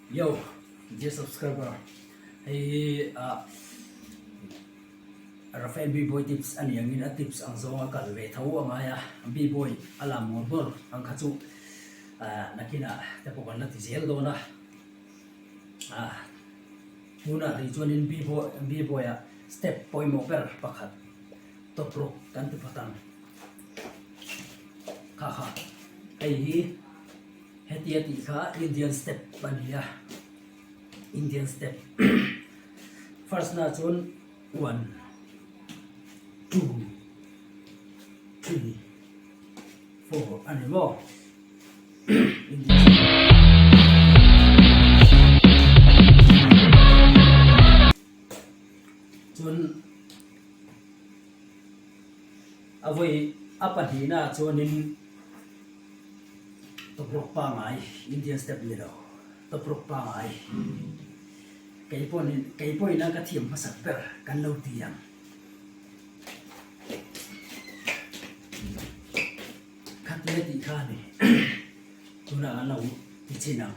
Yo, dear subscriber, hey, Rafael B-boy tips ani ang ina tips ang zonga kalwe thaw amaya B-boy alam mo bor ang khachu nakina tapukan na tizel do na tuna rijuanin B-boy step boy mo per pakhat topro kan tipatang kha ai hi heti kha Indian step bania Indian step first na chun 1 2 3 4 and more chun avoi apadina chunin toprok pa ngai Indian step lero toprok pa ngai kaipon na ka thiam masak per kan lo tiang Leti kani tuna alau ticina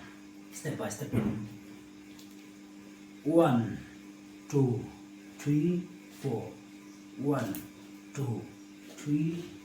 step by step 1 2 3 4 1 2 3